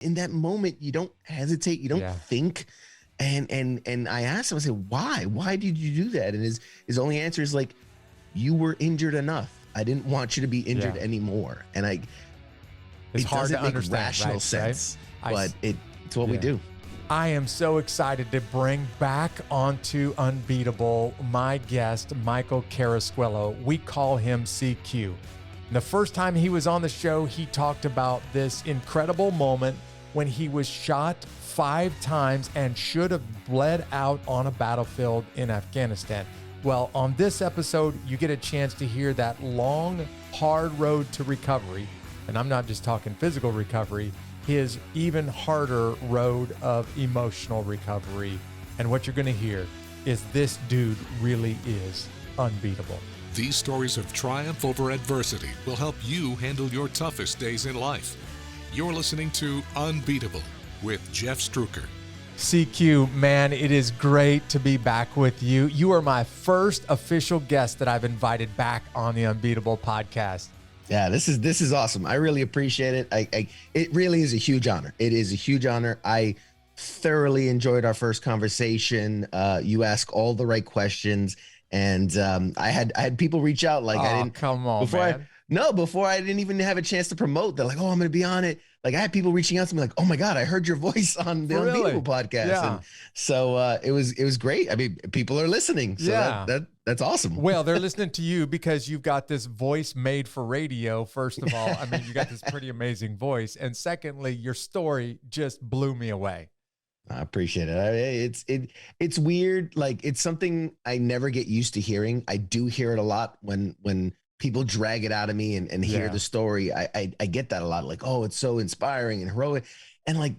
in that moment, you don't hesitate, you don't think. And I asked him, I said, why did you do that? And his only answer is like, you were injured enough. I didn't want you to be injured anymore. And it's hard to make understand, rational sense, but it's what we do. I am so excited to bring back onto Unbeatable my guest, Michael Carrasquillo. We call him CQ. The first time he was on the show, he talked about this incredible moment when he was shot 5 times and should have bled out on a battlefield in Afghanistan. Well, on this episode, you get a chance to hear that long, hard road to recovery. And I'm not just talking physical recovery, his even harder road of emotional recovery. And what you're going to hear is this dude really is unbeatable. These stories of triumph over adversity will help you handle your toughest days in life. You're listening to Unbeatable with Jeff Struker. CQ, man, it is great to be back with you. You are my first official guest that I've invited back on the Unbeatable podcast. Yeah, this is awesome. I really appreciate it. It really is a huge honor. It is a huge honor. I thoroughly enjoyed our first conversation. You ask all the right questions, and I had people reach out like I didn't. Come on, before I didn't even have a chance to promote. They're like, "Oh, I'm going to be on it." Like I had people reaching out to me like, "Oh my God, I heard your voice on the Unbeatable podcast." Yeah. And so it was great. I mean, people are listening. So that's awesome. Well, they're listening to you because you've got this voice made for radio. First of all, I mean, you got this pretty amazing voice, and secondly, your story just blew me away. I appreciate it. It's weird. Like it's something I never get used to hearing. I do hear it a lot when people drag it out of me and hear the story. I get that a lot. Like, oh, it's so inspiring and heroic. And like,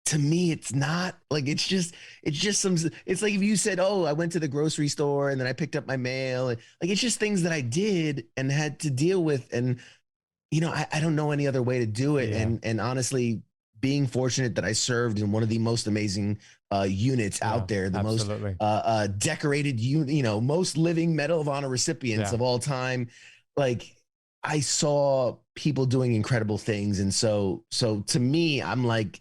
to me, it's not like, it's just it's like if you said, oh, I went to the grocery store and then I picked up my mail. And like, it's just things that I did and had to deal with. And, you know, I don't know any other way to do it. Yeah. And honestly, being fortunate that I served in one of the most amazing units out there, the absolutely. most decorated, most living Medal of Honor recipients of all time. Like I saw people doing incredible things. And so to me, I'm like,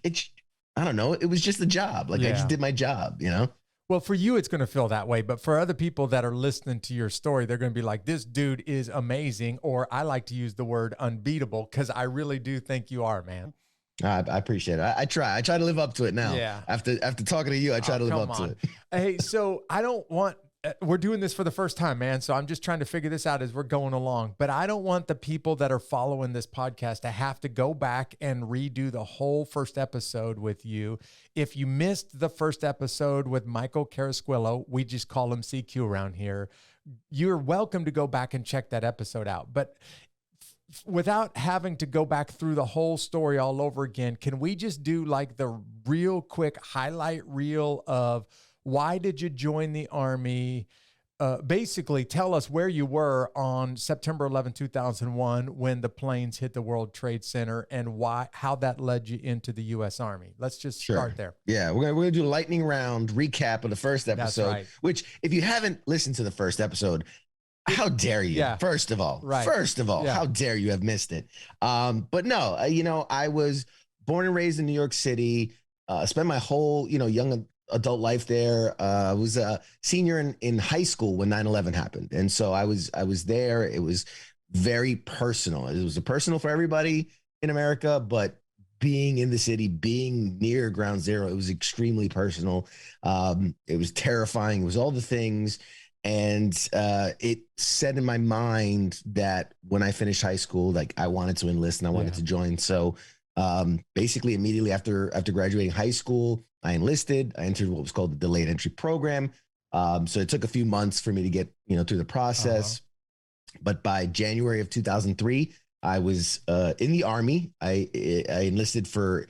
I don't know. It was just a job. Like I just did my job, Well, for you, it's going to feel that way. But for other people that are listening to your story, they're going to be like, this dude is amazing. Or I like to use the word unbeatable because I really do think you are, man. I appreciate it. I try to live up to it now. Yeah. After talking to you, I try to live up to it. Hey, so I don't want, we're doing this for the first time, man. So I'm just trying to figure this out as we're going along. But I don't want the people that are following this podcast to have to go back and redo the whole first episode with you. If you missed the first episode with Michael Carrasquillo, we just call him CQ around here. You're welcome to go back and check that episode out. But without having to go back through the whole story all over again, can we just do like the real quick highlight reel of why did you join the Army? Basically, tell us where you were on September 11, 2001, when the planes hit the World Trade Center and how that led you into the U.S. Army. Let's just start there. Yeah, we're gonna do a lightning round recap of the first episode, That's right. Which if you haven't listened to the first episode, how dare you? Yeah. First of all, how dare you have missed it? But no, I was born and raised in New York City. Spent my whole, young adult life there. I was a senior in high school when 9/11 happened, and so I was there. It was very personal. It was personal for everybody in America, but being in the city, being near ground zero, it was extremely personal. It was terrifying. It was all the things. And it set in my mind that when I finished high school, like I wanted to enlist and I wanted to join. So basically immediately after graduating high school, I enlisted. I entered what was called the delayed entry program. So it took a few months for me to get, through the process. But by January of 2003, I was in the Army. I enlisted for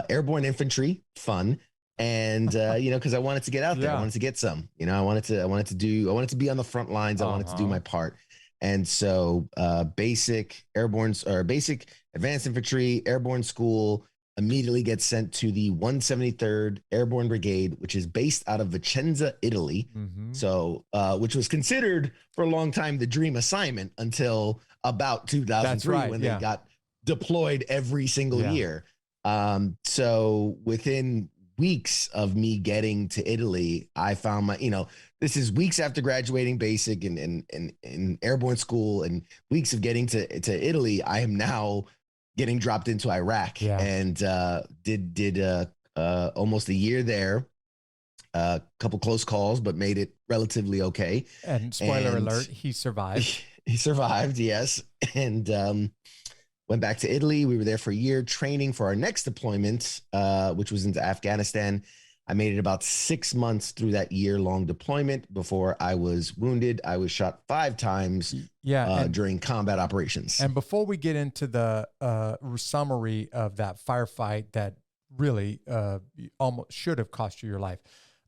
airborne infantry, fun. And, cause I wanted to get out there. I wanted to get some, I wanted to be on the front lines. I wanted to do my part. And so, basic advanced infantry, airborne school, immediately gets sent to the 173rd Airborne Brigade, which is based out of Vicenza, Italy. Mm-hmm. So, which was considered for a long time the dream assignment until about 2003 when they got deployed every single year. So within weeks of me getting to Italy, I found this is weeks after graduating basic and in airborne school, and weeks of getting to Italy. I am now getting dropped into Iraq, and did almost a year there. A couple close calls, but made it relatively okay. And spoiler alert, he survived. He survived, yes. And went back to Italy. We were there for a year training for our next deployment, which was into Afghanistan. I made it about 6 months through that year-long deployment before I was wounded. I was shot 5 times during combat operations. And before we get into the summary of that firefight that really almost should have cost you your life,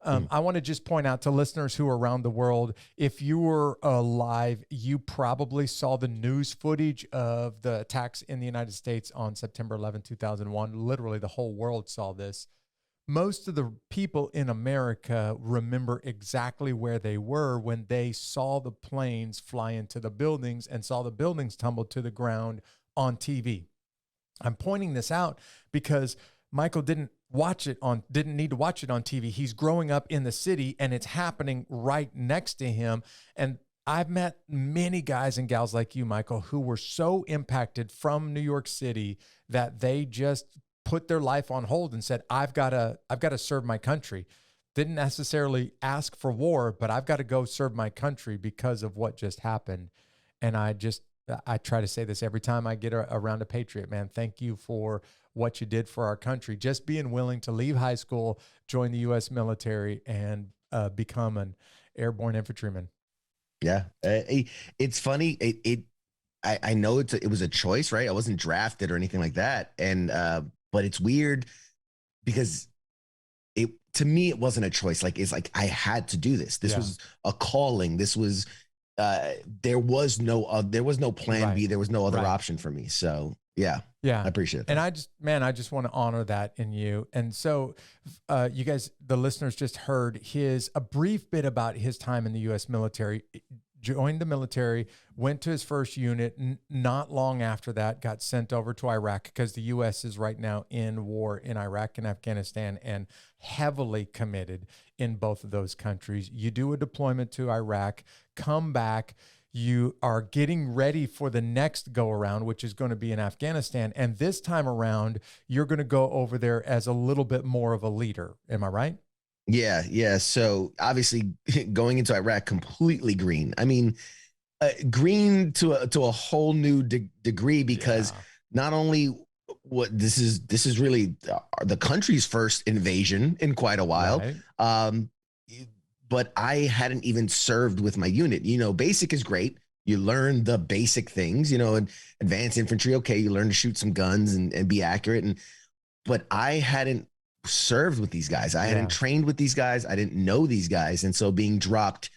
I want to just point out to listeners who are around the world, if you were alive, you probably saw the news footage of the attacks in the United States on September 11, 2001. Literally, the whole world saw this. Most of the people in America remember exactly where they were when they saw the planes fly into the buildings and saw the buildings tumble to the ground on TV. I'm pointing this out because Michael didn't need to watch it on TV. He's growing up in the city and it's happening right next to him. And I've met many guys and gals like you, Michael, who were so impacted from New York City that they just put their life on hold and said, I've got to serve my country. Didn't necessarily ask for war, but I've got to go serve my country because of what just happened. And I try to say this every time I get around a Patriot, man. Thank you for what you did for our country. Just being willing to leave high school, join the U.S. military, and become an airborne infantryman. Yeah. It's funny. I know it was a choice, right? I wasn't drafted or anything like that. And, but it's weird because to me, it wasn't a choice. It's like I had to do this. This was a calling. This was, there was no plan B. There was no other option for me. So yeah, I appreciate it. And I just want to honor that in you. And so, you guys, the listeners just heard a brief bit about his time in the U.S. military. Joined the military, went to his first unit. Not long after that, got sent over to Iraq because the U.S. is right now in war in Iraq and Afghanistan and heavily committed in both of those countries. You do a deployment to Iraq, come back. You are getting ready for the next go around, which is going to be in Afghanistan. And this time around, you're going to go over there as a little bit more of a leader. Am I right? Yeah. So obviously going into Iraq completely green. I mean, green to a whole new degree because not only this is really the country's first invasion in quite a while. Right. But I hadn't even served with my unit. Basic is great. You learn the basic things, and advanced infantry. Okay. You learn to shoot some guns and be accurate. But I hadn't served with these guys. I hadn't trained with these guys. I didn't know these guys. And so being dropped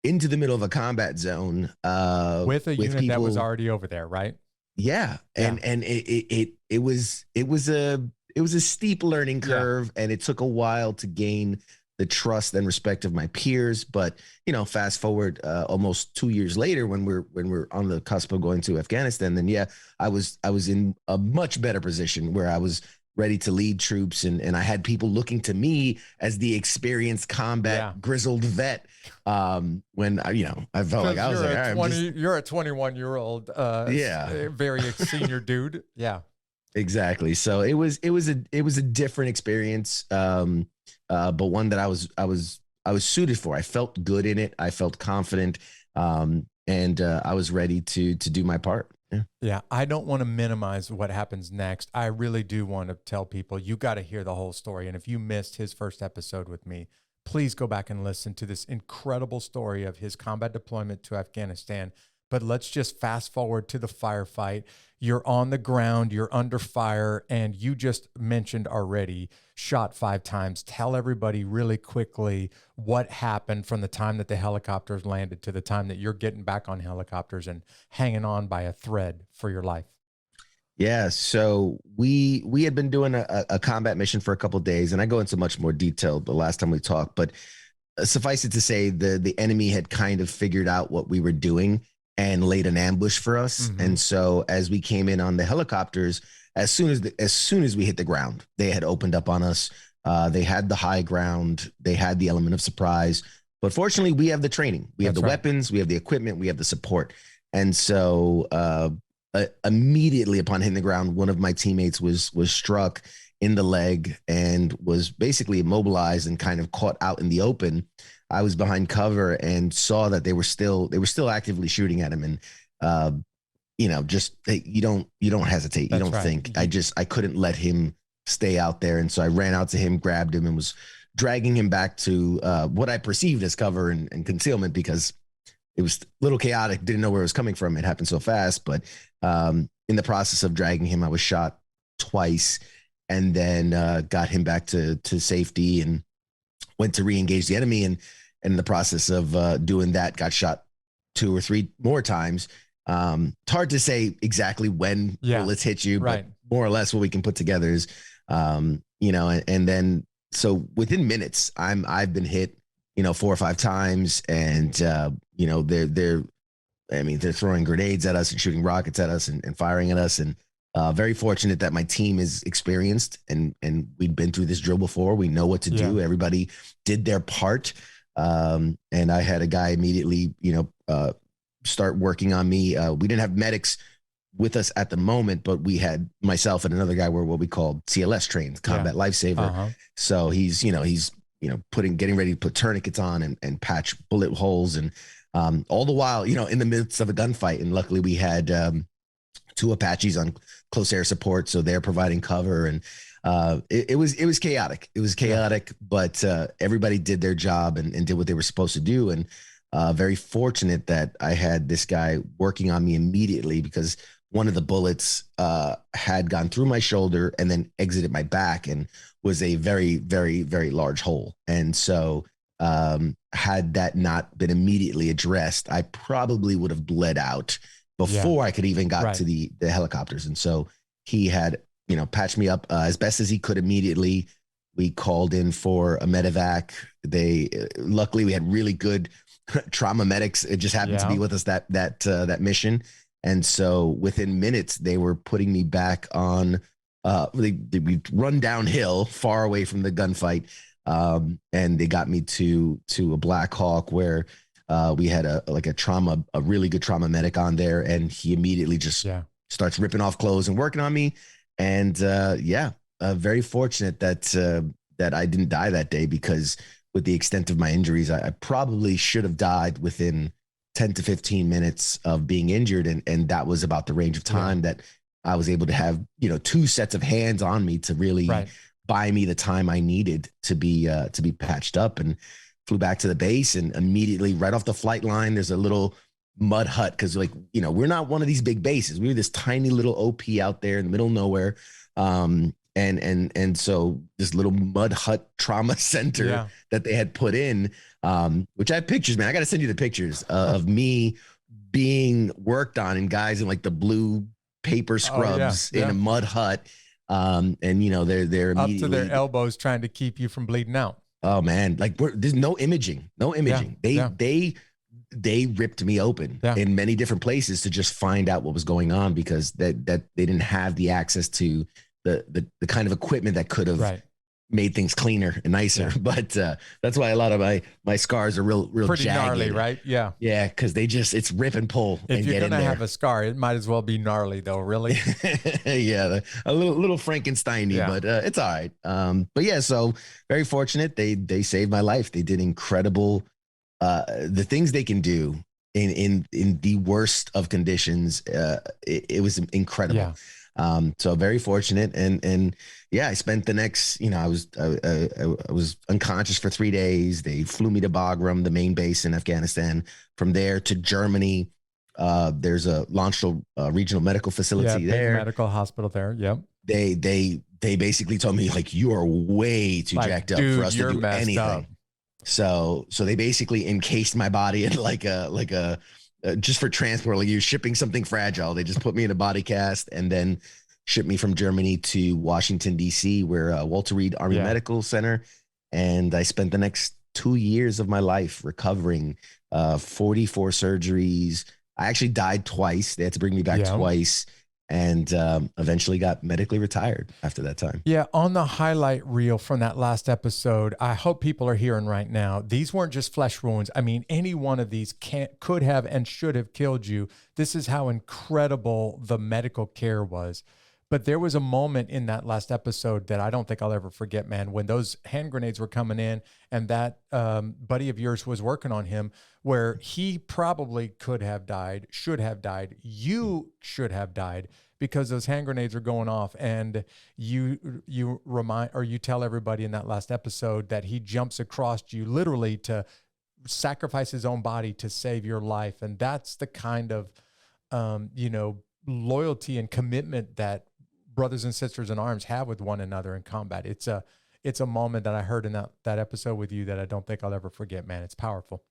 into the middle of a combat zone with a unit that was already over there, right? Yeah. And it was a steep learning curve, and it took a while to gain the trust and respect of my peers. But, fast forward almost 2 years later when we're on the cusp of going to Afghanistan, then I was in a much better position where I was ready to lead troops. And I had people looking to me as the experienced combat grizzled vet. When I felt like I was like, you're a 21-year-old, very senior dude. Yeah, exactly. So it was a different experience. But one that I was suited for. I felt good in it. I felt confident. And I was ready to do my part. Yeah. I don't want to minimize what happens next. I really do want to tell people you got to hear the whole story. And if you missed his first episode with me, please go back and listen to this incredible story of his combat deployment to Afghanistan. But let's just fast forward to the firefight. You're on the ground, you're under fire, and you just mentioned already, shot 5 times. Tell everybody really quickly what happened from the time that the helicopters landed to the time that you're getting back on helicopters and hanging on by a thread for your life. Yeah, so we had been doing a combat mission for a couple of days, and I go into much more detail the last time we talked, but suffice it to say the enemy had kind of figured out what we were doing and laid an ambush for us. Mm-hmm. And so as we came in on the helicopters, as soon as we hit the ground, they had opened up on us. They had the high ground. They had the element of surprise. But fortunately, we have the training. We have the weapons. We have the equipment. We have the support. And so immediately upon hitting the ground, one of my teammates was struck in the leg and was basically immobilized and kind of caught out in the open. I was behind cover and saw that they were still actively shooting at him. And you don't hesitate. You don't think. I couldn't let him stay out there. And so I ran out to him, grabbed him, and was dragging him back to what I perceived as cover and concealment, because it was a little chaotic. Didn't know where it was coming from. It happened so fast. But in the process of dragging him, I was shot twice, and then got him back to safety and went to re-engage the enemy. And in the process of doing that, got shot 2 or 3 more times. It's hard to say exactly when bullets hit you, but more or less what we can put together is, and then so within minutes, I've been hit, 4 or 5 times, and they're throwing grenades at us and shooting rockets at us and firing at us. And very fortunate that my team is experienced and we'd been through this drill before. We know what to do. Everybody did their part. And I had a guy immediately, start working on me. We didn't have medics with us at the moment, but we had myself and another guy were what we called CLS trained, combat lifesaver. So he's getting ready to put tourniquets on and patch bullet holes. And all the while, in the midst of a gunfight. And luckily we had 2 Apaches on close air support. So they're providing cover. And it was chaotic. It was chaotic, but everybody did their job and did what they were supposed to do. And very fortunate that I had this guy working on me immediately, because one of the bullets had gone through my shoulder and then exited my back and was a very, very, very large hole. And so had that not been immediately addressed, I probably would have bled out before I could even got to the helicopters. And so he had, patched me up as best as he could immediately. We called in for a medevac. Luckily we had really good trauma medics. It just happened to be with us that mission. And so within minutes, they were putting me back on, we run downhill far away from the gunfight. And they got me to a Black Hawk where we had a really good trauma medic on there. And he immediately just starts ripping off clothes and working on me. And very fortunate that I didn't die that day, because with the extent of my injuries, I probably should have died within 10 to 15 minutes of being injured. And that was about the range of time that I was able to have, 2 sets of hands on me to really buy me the time I needed to be patched up. And flew back to the base, and immediately right off the flight line, there's a little mud hut. Cause we're not one of these big bases. We were this tiny little OP out there in the middle of nowhere. And so this little mud hut trauma center that they had put in, which I have pictures, man. I got to send you the pictures of me being worked on, and guys in like the blue paper scrubs in a mud hut. And they're up to their elbows trying to keep you from bleeding out. Oh man. There's no imaging. They ripped me open in many different places to just find out what was going on, because that they didn't have the access to the kind of equipment that could have made things cleaner and nicer. But that's why a lot of my scars are real pretty jagged. Gnarly, right? Yeah. Yeah, because it's rip and pull. If you're gonna have a scar, it might as well be gnarly though, really. A little Frankenstein-y, but it's all right. But yeah, so very fortunate. They saved my life. They did incredible the things they can do in the worst of conditions. It was incredible. So very fortunate. And I spent the next, I was unconscious for 3 days. They flew me to Bagram, the main base in Afghanistan. From there to Germany. There's a Landstuhl regional medical facility there. Medical hospital there. Yep. They basically told me, like, you are way too jacked up for us to do anything. Up. So they basically encased my body in like a just for transport, like you're shipping something fragile. They just put me in a body cast and then shipped me from Germany to Washington, D.C., where Walter Reed Army Medical Center. And I spent the next 2 years of my life recovering, 44 surgeries. I actually died twice. They had to bring me back twice. and eventually got medically retired after that time. Yeah, on the highlight reel from that last episode, I hope people are hearing right now, these weren't just flesh wounds. I mean, any one of these could have and should have killed you. This is how incredible the medical care was. But there was a moment in that last episode that I don't think I'll ever forget, man, when those hand grenades were coming in and that buddy of yours was working on him, where he probably could have died, should have died. You should have died because those hand grenades are going off. And you remind, or you tell everybody in that last episode that he jumps across you literally to sacrifice his own body to save your life. And that's the kind of, loyalty and commitment that brothers and sisters in arms have with one another in combat. It's a moment that I heard in that episode with you that I don't think I'll ever forget, man. It's powerful.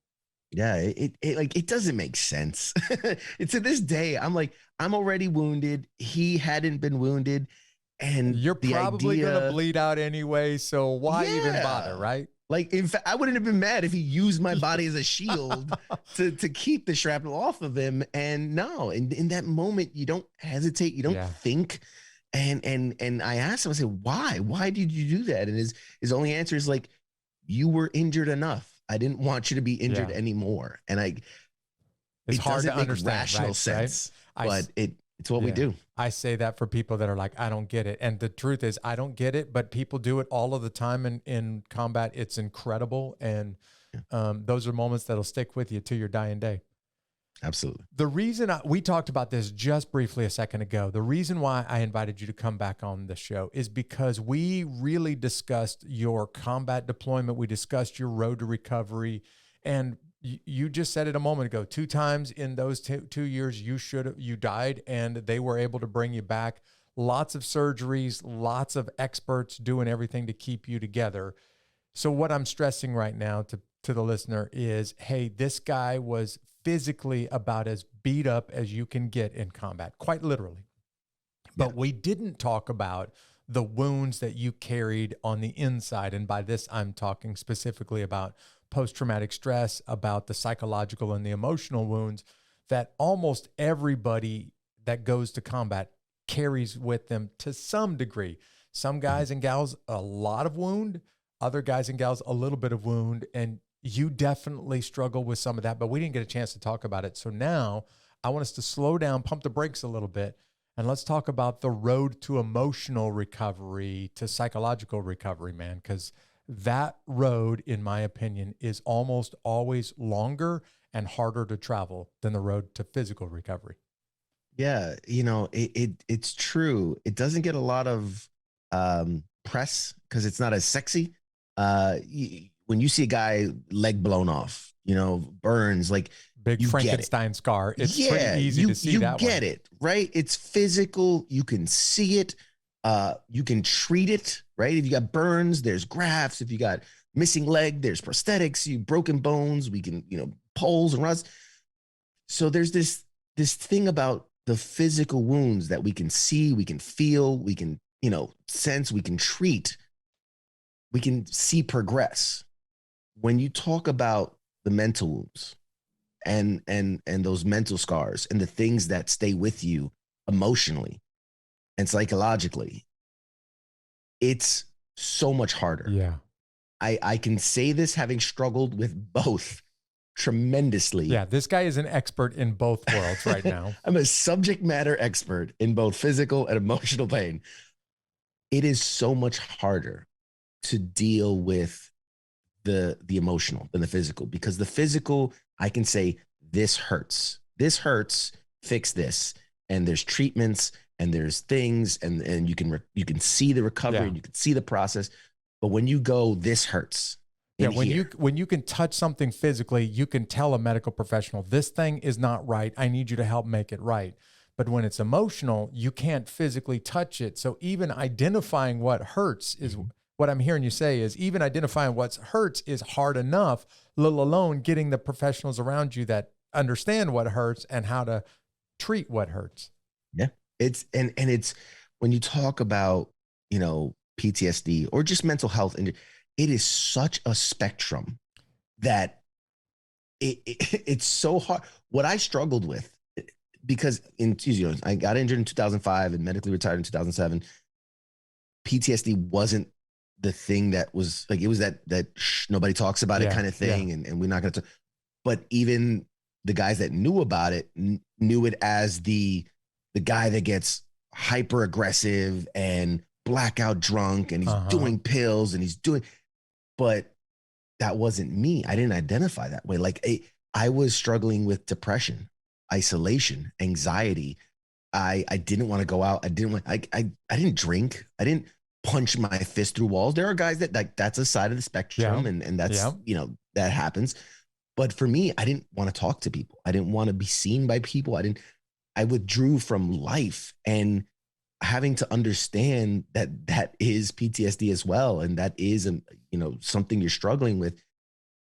Yeah, it doesn't make sense. To this day, I'm like, I'm already wounded. He hadn't been wounded, and you're probably gonna bleed out anyway. So why even bother, right? Like, in fact, I wouldn't have been mad if he used my body as a shield to keep the shrapnel off of him. And no, in that moment, you don't hesitate, you don't think. And I asked him, I said, why? Why did you do that? And his only answer is like, you were injured enough. I didn't want you to be injured anymore. And it's hard to make understand rational sense, but it's what we do. I say that for people that are like, I don't get it. And the truth is, I don't get it, but people do it all of the time in combat. It's incredible. And those are moments that'll stick with you to your dying day. Absolutely. The reason we talked about this just briefly a second ago, the reason why I invited you to come back on the show is because we really discussed your combat deployment. We discussed your road to recovery, and you just said it a moment ago, 2 times in those 2 years, you died and they were able to bring you back. Lots of surgeries, lots of experts doing everything to keep you together. So what I'm stressing right now to the listener is, hey, this guy was physically about as beat up as you can get in combat, quite literally. But we didn't talk about the wounds that you carried on the inside. And by this, I'm talking specifically about post-traumatic stress, about the psychological and the emotional wounds that almost everybody that goes to combat carries with them to some degree. Some guys and gals, a lot of wound, other guys and gals, a little bit of wound. And you definitely struggle with some of that, but we didn't get a chance to talk about it. So now I want us to slow down, pump the brakes a little bit, and let's talk about the road to emotional recovery, to psychological recovery, man, because that road, in my opinion, is almost always longer and harder to travel than the road to physical recovery. Yeah, it's true. It doesn't get a lot of press because it's not as sexy. When you see a guy leg blown off, burns, like big Frankenstein scar, it's pretty easy to see that one. You get it, right? It's physical. You can see it. You can treat it, right? If you got burns, there's grafts. If you got missing leg, there's prosthetics. You broken bones, we can, poles and rods. So there's this thing about the physical wounds that we can see, we can feel, we can, sense, we can treat, we can see progress. When you talk about the mental wounds and those mental scars and the things that stay with you emotionally and psychologically, it's so much harder. Yeah. I can say this having struggled with both tremendously. Yeah, this guy is an expert in both worlds right now. I'm a subject matter expert in both physical and emotional pain. It is so much harder to deal with the emotional than the physical, because the physical, I can say, this hurts, fix this. And there's treatments and there's things and you can see the recovery and you can see the process. But when you go, this hurts. Yeah, when you can touch something physically, you can tell a medical professional, this thing is not right. I need you to help make it right. But when it's emotional, you can't physically touch it. So even identifying what hurts is what I'm hearing you say is even identifying what hurts is hard enough, let alone getting the professionals around you that understand what hurts and how to treat what hurts. Yeah. It's when you talk about, PTSD or just mental health, and it is such a spectrum that it's so hard. What I struggled with because I got injured in 2005 and medically retired in 2007. PTSD wasn't the thing that was like, it was that nobody talks about it kind of thing. And we're not going to, but even the guys that knew about it knew it as the guy that gets hyper aggressive and blackout drunk and he's doing pills and but that wasn't me. I didn't identify that way. Like I was struggling with depression, isolation, anxiety. I didn't want to go out. I didn't drink. I didn't punch my fist through walls. There are guys that like, that's a side of the spectrum and that's, that happens. But for me, I didn't want to talk to people. I didn't want to be seen by people. I withdrew from life, and having to understand that is PTSD as well. And that is, something you're struggling with.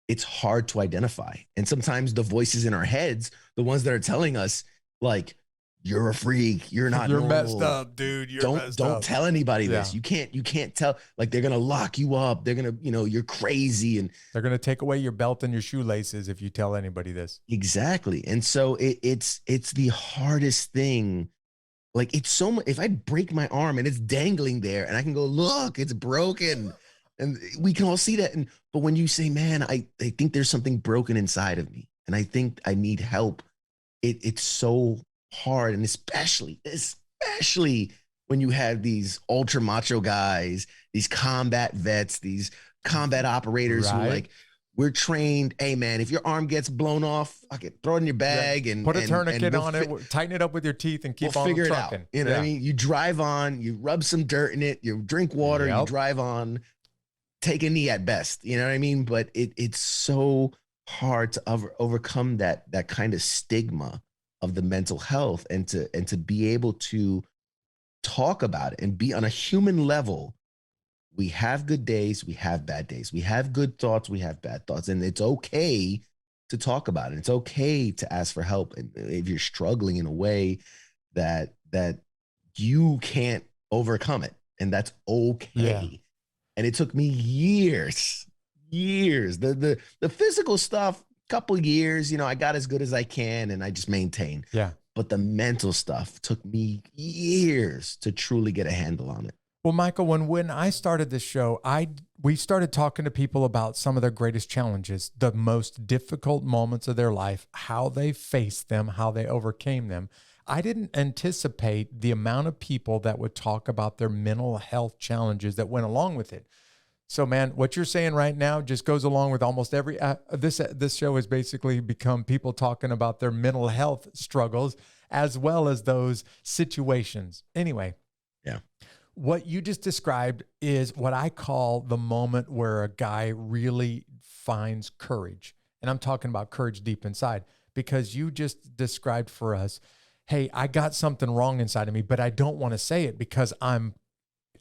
It's hard to identify. And sometimes the voices in our heads, the ones that are telling us like, you're a freak, you're not normal. Messed up, dude. Don't tell anybody this. You can't tell, like they're going to lock you up. They're going to, you're crazy. And they're going to take away your belt and your shoelaces if you tell anybody this. Exactly. And so it's the hardest thing. Like it's so much, if I break my arm and it's dangling there and I can go, look, it's broken. And we can all see that. But when you say, man, I think there's something broken inside of me and I think I need help, it's so hard. And especially when you have these ultra macho guys, these combat vets, these combat operators who like, we're trained. Hey man, if your arm gets blown off, okay, throw it in your bag and put a tourniquet on it, tighten it up with your teeth and keep on figure trucking. It out. You know what I mean? You drive on, you rub some dirt in it, you drink water, you drive on, take a knee at best. You know what I mean? But it's so hard to overcome that kind of stigma of the mental health and to be able to talk about it and be on a human level. We have good days, we have bad days. We have good thoughts, we have bad thoughts. And it's okay to talk about it. It's okay to ask for help. And if you're struggling in a way that you can't overcome it, and that's okay. Yeah. And it took me years. The physical stuff, couple years, I got as good as I can and I just maintained. Yeah. But the mental stuff took me years to truly get a handle on it. Well, Michael, when I started this show, we started talking to people about some of their greatest challenges, the most difficult moments of their life, how they faced them, how they overcame them. I didn't anticipate the amount of people that would talk about their mental health challenges that went along with it. So, man, what you're saying right now just goes along with almost every this show has basically become people talking about their mental health struggles as well as those situations. Anyway. Yeah. What you just described is what I call the moment where a guy really finds courage. And I'm talking about courage deep inside, because you just described for us, hey, I got something wrong inside of me, but I don't want to say it because I'm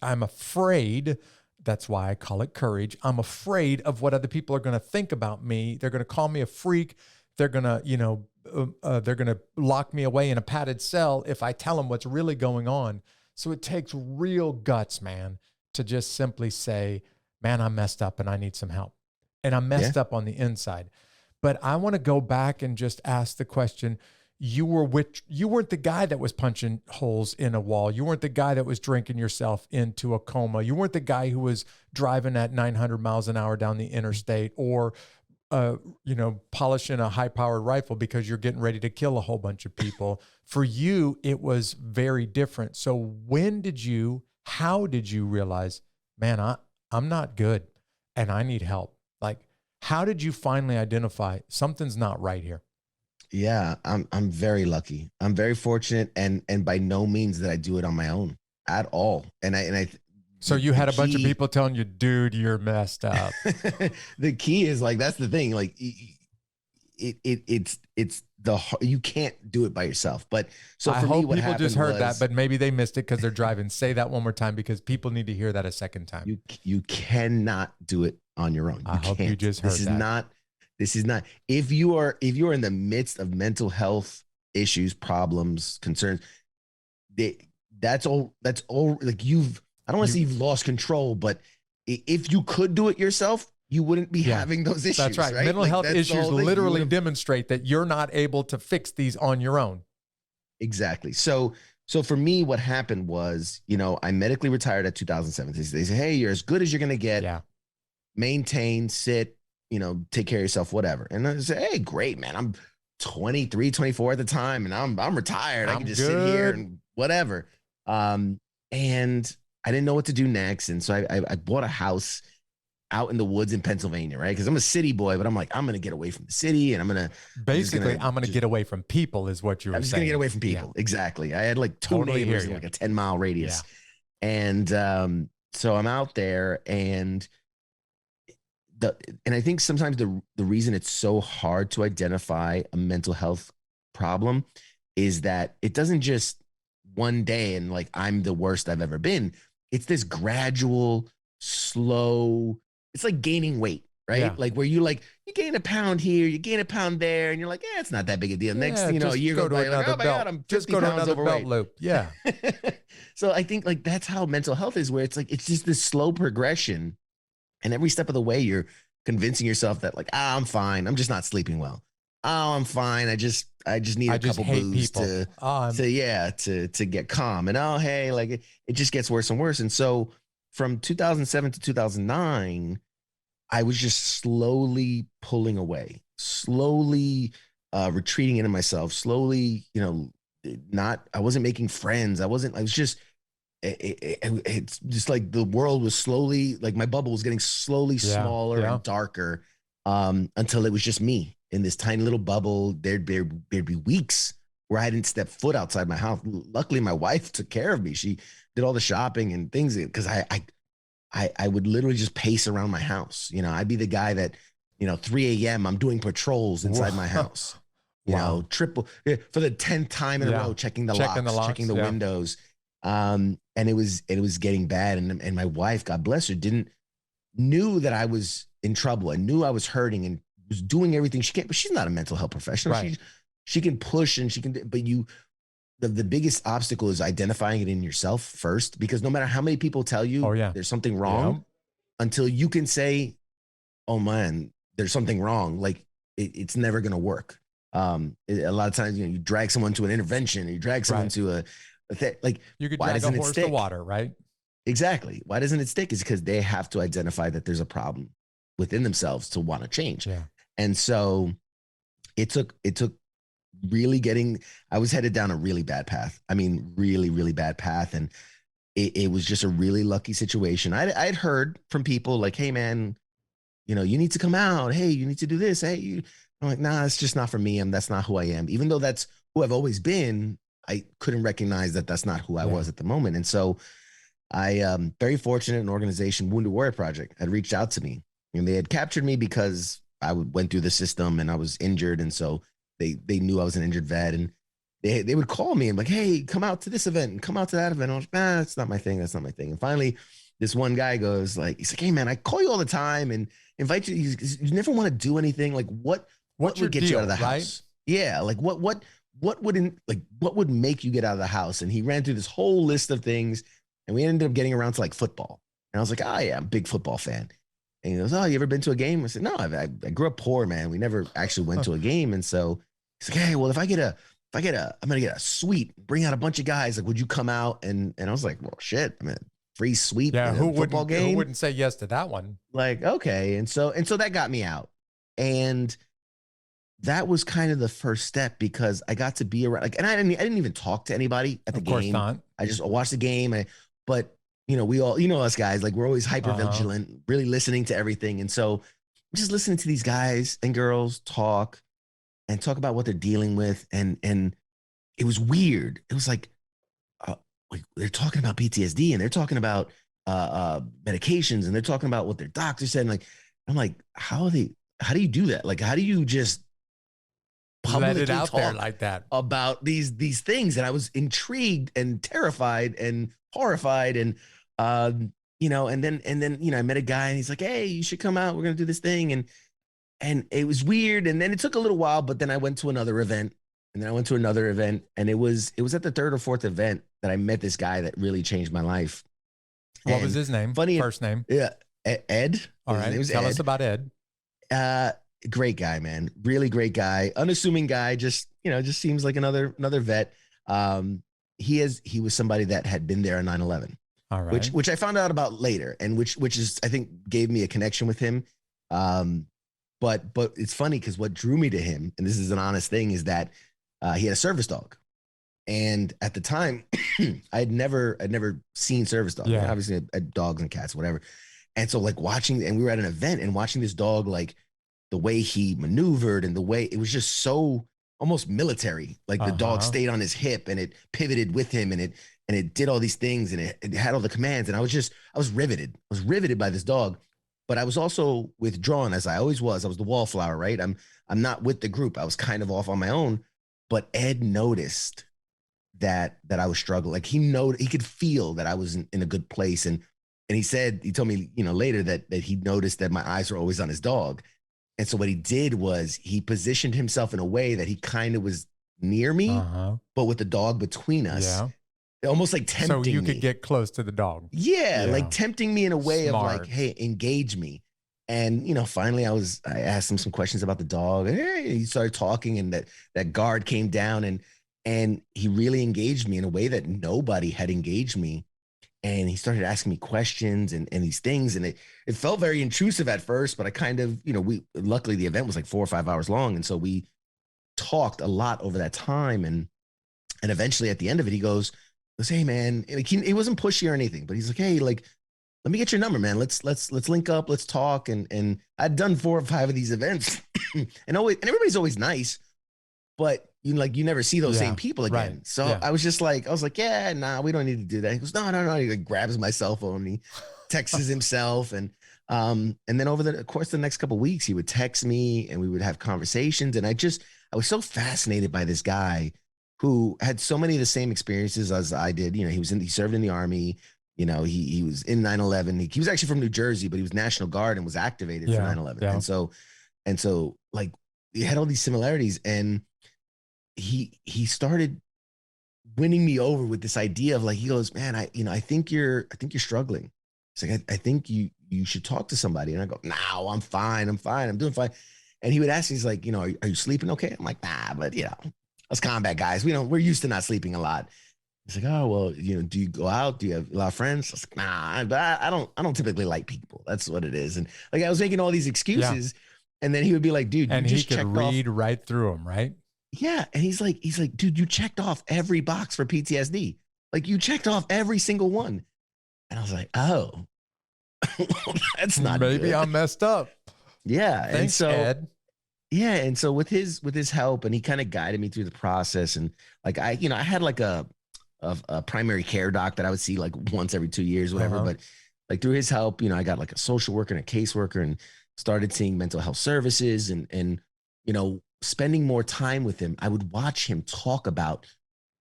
afraid. That's why I call it courage. I'm afraid of what other people are going to think about me. They're going to call me a freak. They're going to, lock me away in a padded cell if I tell them what's really going on. So it takes real guts, man, to just simply say, man, I'm messed up and I need some help. And I'm messed up on the inside. But I want to go back and just ask the question, you weren't the guy that was punching holes in a wall. You weren't the guy that was drinking yourself into a coma. You weren't the guy who was driving at 900 miles an hour down the interstate or polishing a high-powered rifle because you're getting ready to kill a whole bunch of people. For you, it was very different. So how did you realize, man, I'm not good and I need help? Like, how did you finally identify something's not right here? Yeah, I'm very lucky. I'm very fortunate, and by no means did I do it on my own at all. So you had a bunch of people telling you, dude, you're messed up. The key is like, that's the thing. Like you can't do it by yourself. But so for I hope me, what people just heard that, but maybe they missed it because they're driving. Say that one more time because people need to hear that a second time. You cannot do it on your own. I hope you just heard that. This is not, if you are in the midst of mental health issues, problems, concerns, that's all like I don't want to say you've lost control, but if you could do it yourself, you wouldn't be having those issues. That's right. Mental health issues literally demonstrate that you're not able to fix these on your own. Exactly. So for me, what happened was, I medically retired at 2007. They say, hey, you're as good as you're going to get. Yeah. Maintain, sit, take care of yourself, whatever. And I say, hey, great, man. I'm 23, 24 at the time, and I'm retired. I can just sit here and whatever. And I didn't know what to do next. And so I bought a house out in the woods in Pennsylvania, right? Because I'm a city boy, but I'm like, I'm going to get away from the city, and I'm going to get away from people is what you were saying. I'm just going to get away from people. Yeah. Exactly. I had like two neighbors in like a 10-mile radius. Yeah. And so I'm out there, and I think sometimes the reason it's so hard to identify a mental health problem is that it doesn't just one day and like, I'm the worst I've ever been. It's this gradual, slow, it's like gaining weight, right? Yeah. Like where you gain a pound here, you gain a pound there, and you're like, it's not that big a deal. Next thing you know, a year goes by, like, oh my God, I'm 50 pounds overweight. Belt loop. Yeah. So I think like that's how mental health is, where it's like, it's just this slow progression. And every step of the way, you're convincing yourself that like, I'm fine. I'm just not sleeping well. Oh, I'm fine. I just need a couple booze to get calm. And hey, like it just gets worse and worse. And so from 2007 to 2009, I was just slowly pulling away, slowly retreating into myself, slowly, I wasn't making friends. It's just like the world was slowly, like my bubble was getting slowly smaller and darker until it was just me in this tiny little bubble. There'd be weeks where I didn't step foot outside my house. Luckily, my wife took care of me. She did all the shopping and things because I would literally just pace around my house. I'd be the guy that, 3 a.m. I'm doing patrols inside my house. Triple for the 10th time in a row, checking the locks, checking the windows. And it was getting bad. And my wife, God bless her, knew that I was in trouble and knew I was hurting and was doing everything she can, but she's not a mental health professional. Right. She can push and she can, but the biggest obstacle is identifying it in yourself first, because no matter how many people tell you there's something wrong, until you can say, oh man, there's something wrong. Like it's never going to work. A lot of times, you drag someone to an intervention, or you drag someone to a like, you could drag a horse to water, right? Exactly. Why doesn't it stick? Is because they have to identify that there's a problem within themselves to want to change. Yeah. And so it took really I was headed down a really bad path. I mean, really, really bad path. And it was just a really lucky situation. I'd heard from people like, hey man, you need to come out. Hey, you need to do this. Hey, I'm like, nah, it's just not for me. That's not who I am. Even though that's who I've always been, I couldn't recognize that that's not who I was at the moment. And so I, very fortunate, an organization, Wounded Warrior Project, had reached out to me, and they had captured me because I went through the system and I was injured. And so they knew I was an injured vet, and they would call me and like, hey, come out to this event and come out to that event. I was like, that's not my thing. That's not my thing. And finally this one guy he's like, hey man, I call you all the time and invite you. You never want to do anything. Like what would get you out of the house? Right? Yeah. Like what would make you get out of the house? And he ran through this whole list of things, and we ended up getting around to like football. And I was like, oh yeah, I'm a big football fan. And he goes, oh, you ever been to a game? I said, no, I grew up poor, man. We never actually went to a game. And so he's like, hey, well, I'm going to get a suite, bring out a bunch of guys. Like, would you come out? And I was like, well, shit, I mean, free suite in a football game. Who wouldn't say yes to that one? Like, okay. And so that got me out. And that was kind of the first step, because I got to be around, like, and I didn't even talk to anybody at the game. Of course not. I just watched the game. But we all, us guys, like we're always hyper vigilant, really listening to everything. And so just listening to these guys and girls talk about what they're dealing with. And it was weird. It was like they're talking about PTSD, and they're talking about medications, and they're talking about what their doctor said. And like, I'm like, how do you do that? Like, how do you just publicly let it out there like that about these things? And I was intrigued and terrified and horrified. And, and then, I met a guy, and he's like, hey, you should come out. We're going to do this thing. And it was weird. And then it took a little while, but then I went to another event, and then I went to another event, and it was at the third or fourth event that I met this guy that really changed my life. What was his name? First name? Yeah. Ed. All right. Tell us about Ed. Great guy, man. Really great guy. Unassuming guy. Just seems like another vet. He was somebody that had been there on 9/11. All right. Which I found out about later, and which is, I think, gave me a connection with him. But it's funny because what drew me to him, and this is an honest thing, is that he had a service dog. And at the time, I'd never seen service dogs. Yeah. Obviously, I had dogs and cats, whatever. And so like watching, and we were at an event and watching this dog, like the way he maneuvered and the way it was just so almost military. Like the dog stayed on his hip and it pivoted with him and it did all these things and it had all the commands. And I was riveted. I was riveted by this dog, but I was also withdrawn, as I always was. I was the wallflower, right? I'm not with the group. I was kind of off on my own, but Ed noticed that I was struggling. Like he could feel that I was in a good place. And he told me, later that he noticed that my eyes were always on his dog. And so what he did was he positioned himself in a way that he kind of was near me, but with the dog between us. Yeah. Almost like tempting me. So you could get close to the dog. Yeah, like tempting me in a way of like, hey, engage me. And, finally I asked him some questions about the dog. And he started talking, and that guard came down and he really engaged me in a way that nobody had engaged me. And he started asking me questions and these things. And it felt very intrusive at first, but I kind of, luckily the event was like 4 or 5 hours long. And so we talked a lot over that time. And eventually at the end of it, he goes, hey man, like he wasn't pushy or anything, but he's like, hey, like, let me get your number, man. Let's link up. Let's talk. And I'd done 4 or 5 of these events and everybody's always nice, but you never see those same people again. Right. So I was like, yeah, nah, we don't need to do that. He goes, no. He like grabs my cell phone and he texts himself. And then over the course of the next couple of weeks, he would text me and we would have conversations. And I was so fascinated by this guy who had so many of the same experiences as I did. He served in the Army. He was in 9/11. He was actually from New Jersey, but he was National Guard and was activated for 9/11. Yeah. And so like he had all these similarities, and he started winning me over with this idea of like, he goes, man, I think you're struggling. It's like, I think you should talk to somebody. And I go, no, I'm fine. I'm doing fine. And he would ask me, he's like, are you sleeping okay? I'm like, nah, but us combat guys, we're used to not sleeping a lot. He's like, oh, well, do you go out? Do you have a lot of friends? I was like, nah, but I don't typically like people. That's what it is. And like, I was making all these excuses, and then he would be like, dude, and he could read right through them, right? Yeah. And he's like, dude, you checked off every box for PTSD. Like you checked off every single one. And I was like, oh, that's not maybe good. I'm messed up. Yeah. Thanks, and so, Ed. Yeah. And so with his help, and he kind of guided me through the process. And like, I had like a primary care doc that I would see like once every 2 years, whatever. But like through his help, I got like a social worker and a caseworker, and started seeing mental health services and spending more time with him. I would watch him talk about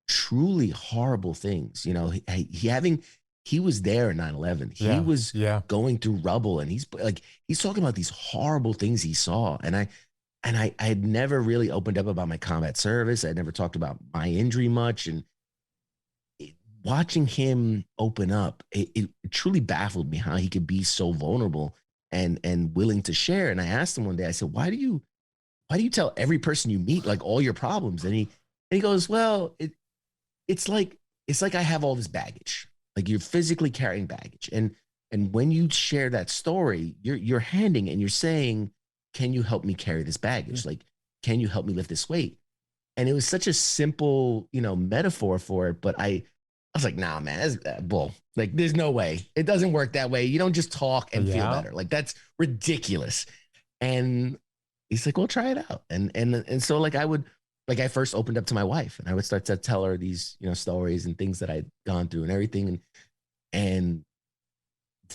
truly horrible things. He was there in 9/11. He was going through rubble, and he's talking about these horrible things he saw. And I had never really opened up about my combat service. I had never talked about my injury much. And watching him open up, it truly baffled me how he could be so vulnerable and willing to share. And I asked him one day, I said, why do you tell every person you meet like all your problems? And he goes, well, it's like I have all this baggage. Like you're physically carrying baggage. And when you share that story, you're handing and you're saying, can you help me carry this baggage? Like, can you help me lift this weight? And it was such a simple, metaphor for it. But I was like, nah, man, that's bull. Like, there's no way. It doesn't work that way. You don't just talk and feel better. Like, that's ridiculous. And he's like, well, try it out. And so like I first opened up to my wife, and I would start to tell her these, stories and things that I'd gone through and everything. And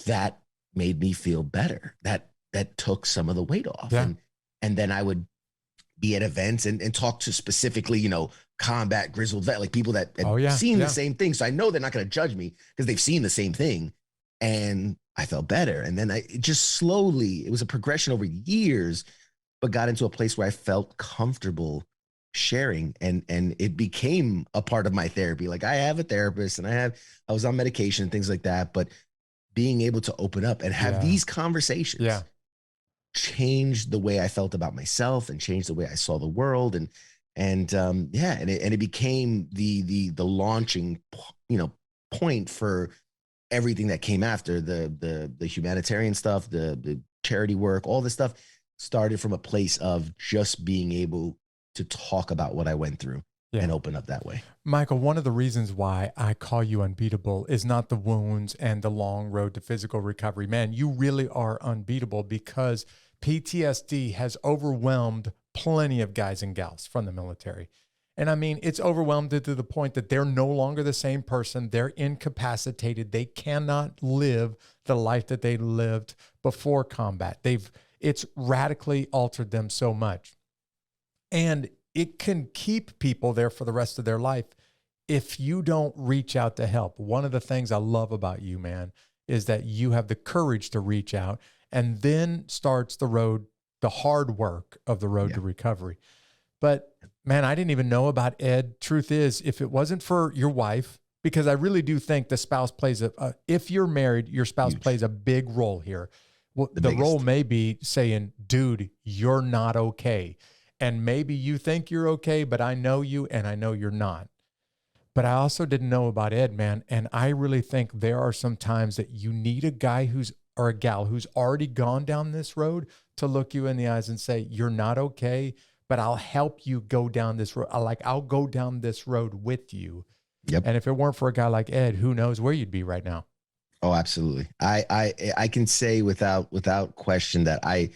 that made me feel better. That took some of the weight off. Yeah. And then I would be at events and talk to specifically, combat grizzled vet, like people that had seen the same thing. So I know they're not going to judge me because they've seen the same thing. And I felt better. And then it just slowly, it was a progression over years, but got into a place where I felt comfortable sharing, and it became a part of my therapy. Like I have a therapist, and I was on medication and things like that, but being able to open up and have these conversations changed the way I felt about myself and changed the way I saw the world. And and it became the launching, point for everything that came after. The humanitarian stuff, the charity work, all this stuff started from a place of just being able to talk about what I went through and open up that way. Michael, one of the reasons why I call you unbeatable is not the wounds and the long road to physical recovery. Man, you really are unbeatable because PTSD has overwhelmed plenty of guys and gals from the military. And I mean, it's overwhelmed to the point that they're no longer the same person. They're incapacitated. They cannot live the life that they lived before combat. It's radically altered them so much. And it can keep people there for the rest of their life if you don't reach out to help. One of the things I love about you, man, is that you have the courage to reach out, and then starts the road, the hard work of the road to recovery. But man, I didn't even know about Ed. Truth is, if it wasn't for your wife, because I really do think the spouse plays if you're married, your spouse plays a big role here. Well, the role may be saying, dude, you're not okay. And maybe you think you're okay, but I know you and I know you're not. But I also didn't know about Ed, man. And I really think there are some times that you need a guy or a gal who's already gone down this road to look you in the eyes and say, you're not okay, but I'll help you go down this road. I'll go down this road with you. Yep. And if it weren't for a guy like Ed, who knows where you'd be right now? Oh, absolutely. I can say without question that I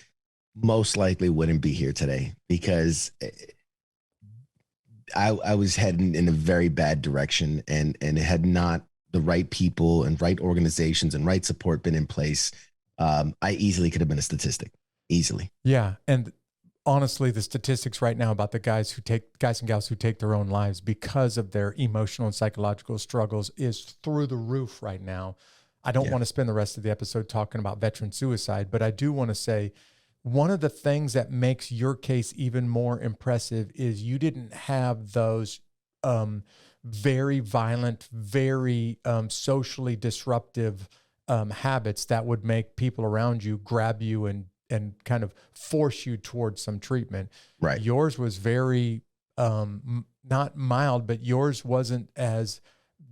most likely wouldn't be here today, because I was heading in a very bad direction, and had not the right people and right organizations and right support been in place, I easily could have been a statistic. Easily. Yeah. And honestly, the statistics right now about the guys and gals who take their own lives because of their emotional and psychological struggles is through the roof right now. I don't want to spend the rest of the episode talking about veteran suicide, but I do want to say one of the things that makes your case even more impressive is you didn't have those very violent, very socially disruptive habits that would make people around you grab you and kind of force you towards some treatment. Right. Yours was very, not mild, but yours wasn't as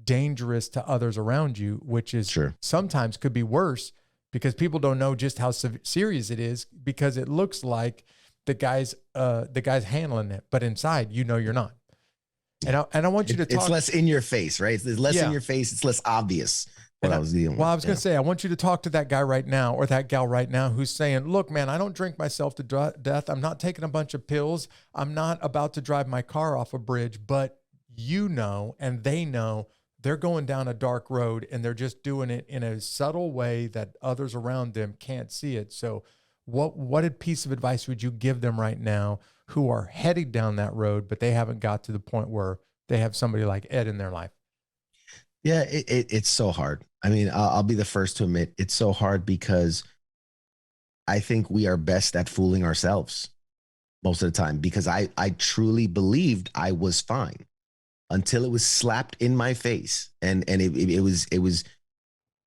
dangerous to others around you, which is sometimes could be worse because people don't know just how serious it is, because it looks like the guy's handling it, but inside, you're not. And I want you to talk. It's less in your face, right? It's less in your face. It's less obvious. What I was dealing with. Well, I was going to say, I want you to talk to that guy right now, or that gal right now, who's saying, look, man, I don't drink myself to death. I'm not taking a bunch of pills. I'm not about to drive my car off a bridge, but and they know they're going down a dark road, and they're just doing it in a subtle way that others around them can't see it. So what piece of advice would you give them right now who are heading down that road, but they haven't got to the point where they have somebody like Ed in their life? Yeah, it's so hard. I mean, I'll be the first to admit it's so hard, because I think we are best at fooling ourselves most of the time, because I truly believed I was fine until it was slapped in my face. And it was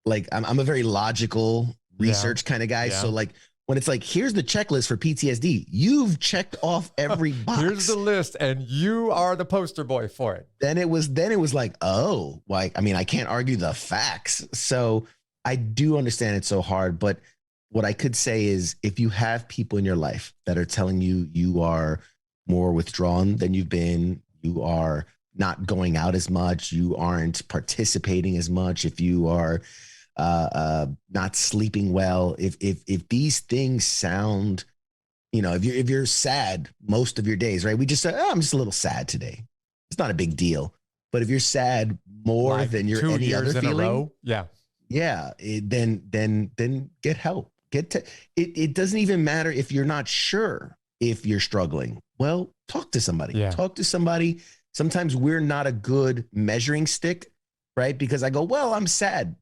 like, I'm a very logical research kind of guy. Yeah. So like, when it's like, here's the checklist for PTSD, you've checked off every box. Here's the list, and you are the poster boy for it. Then it was like, oh, like, I mean, I can't argue the facts. So I do understand it's so hard. But what I could say is, if you have people in your life that are telling you you are more withdrawn than you've been, you are not going out as much, you aren't participating as much, if you are not sleeping well, if these things sound, if you're sad most of your days, right? We just say, oh, I'm just a little sad today. It's not a big deal. But if you're sad more like than you're any other feeling, then get help. It doesn't even matter if you're not sure if you're struggling. Well, talk to somebody. Yeah. Talk to somebody. Sometimes we're not a good measuring stick, right? Because I go, well, I'm sad.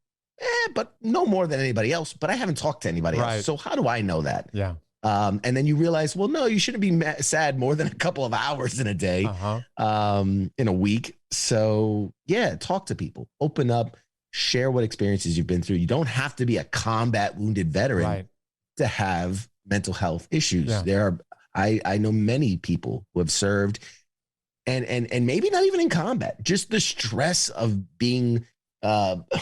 But no more than anybody else, but I haven't talked to anybody else. So how do I know that? Yeah. And then you realize, well, no, you shouldn't be sad more than a couple of hours in a day, in a week. So yeah, talk to people, open up, share what experiences you've been through. You don't have to be a combat wounded veteran to have mental health issues. Yeah. I know many people who have served and maybe not even in combat, just the stress of being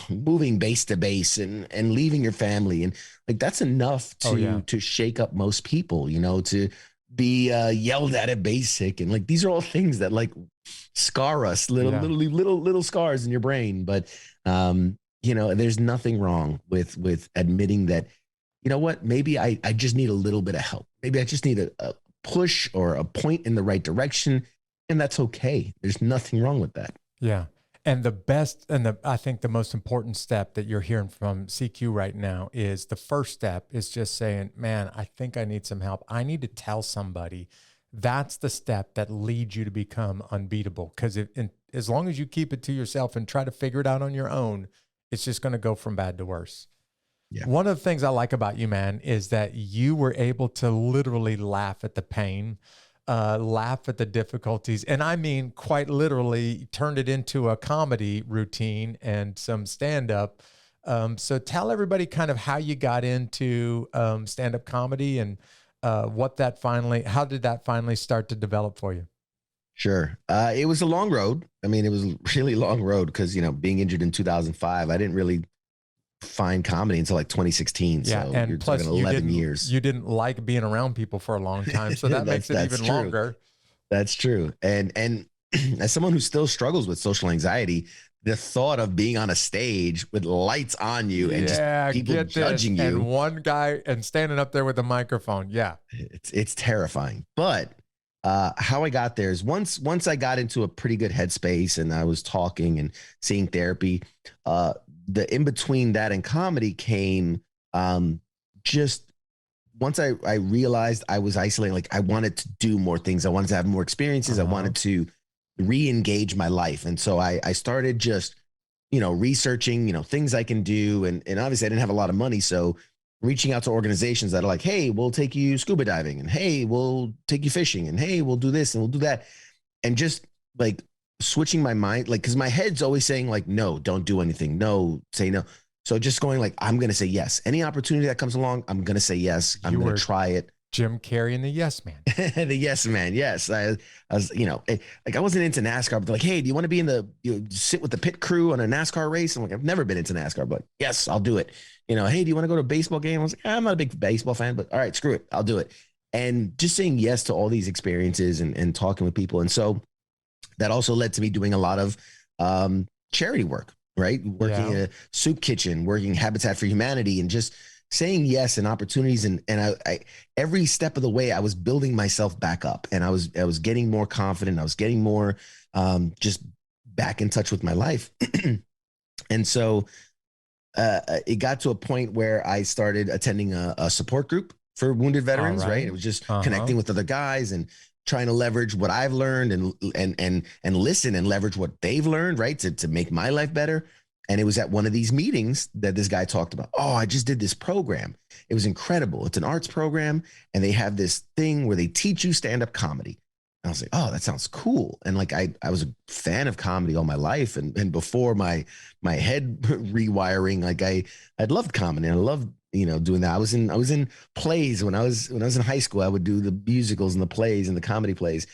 moving base to base and leaving your family. And like, that's enough to shake up most people, you know, to be yelled at basic. And like, these are all things that like scar us, little scars in your brain. But, you know, there's nothing wrong with admitting that, you know what, maybe I just need a little bit of help. Maybe I just need a push or a point in the right direction. And that's okay. There's nothing wrong with that. Yeah. And the best, and I think the most important step that you're hearing from CQ right now is the first step is just saying, man, I think I need some help. I need to tell somebody. That's the step that leads you to become unbeatable. Because as long as you keep it to yourself and try to figure it out on your own, it's just going to go from bad to worse. Yeah. One of the things I like about you, man, is that you were able to literally laugh at the pain, laugh at the difficulties. And I mean, quite literally turned it into a comedy routine and some stand-up. So tell everybody kind of how you got into stand-up comedy and how did that finally start to develop for you? Sure. It was a long road. I mean, it was a really long road because, you know, being injured in 2005, I didn't really find comedy until like 2016. Yeah, so and you're plus talking 11 years. You didn't like being around people for a long time, so that makes it even longer. That's true. And as someone who still struggles with social anxiety, the thought of being on a stage with lights on you and just people judging you, and one guy and standing up there with a microphone, it's terrifying. But how I got there is once I got into a pretty good headspace and I was talking and seeing therapy, the in between that and comedy came just once I realized I was isolating, like I wanted to do more things. I wanted to have more experiences. I wanted to re-engage my life. And so I started just, you know, researching, you know, things I can do. And obviously I didn't have a lot of money. So reaching out to organizations that are like, hey, we'll take you scuba diving, and hey, we'll take you fishing, and hey, we'll do this and we'll do that. And just like switching my mind, like, cause my head's always saying like, no, don't do anything. No, say no. So just going like, I'm going to say yes. Any opportunity that comes along, I'm going to say yes. I'm going to try it. Jim Carrey and the Yes Man. The Yes Man. Yes. I was, you know, like I wasn't into NASCAR, but they're like, hey, do you want to be sit with the pit crew on a NASCAR race? I'm like, I've never been into NASCAR, but yes, I'll do it. You know, hey, do you want to go to a baseball game? I was like, I'm not a big baseball fan, but all right, screw it. I'll do it. And just saying yes to all these experiences and talking with people. And so that also led to me doing a lot of charity work, right? Working in a soup kitchen, working Habitat for Humanity, and just saying yes and opportunities. And I every step of the way, I was building myself back up, and I was getting more confident. I was getting more just back in touch with my life. And so it got to a point where I started attending a support group for wounded veterans, right? It was just connecting with other guys and trying to leverage what I've learned and listen and leverage what they've learned, right? To make my life better. And it was at one of these meetings that this guy talked about, oh, I just did this program. It was incredible. It's an arts program. And they have this thing where they teach you stand-up comedy. And I was like, oh, that sounds cool. And like, I was a fan of comedy all my life. And before my head rewiring, like I'd loved comedy. And I loved, you know, doing that. I was in plays when I was in high school. I would do the musicals and the plays and the comedy plays.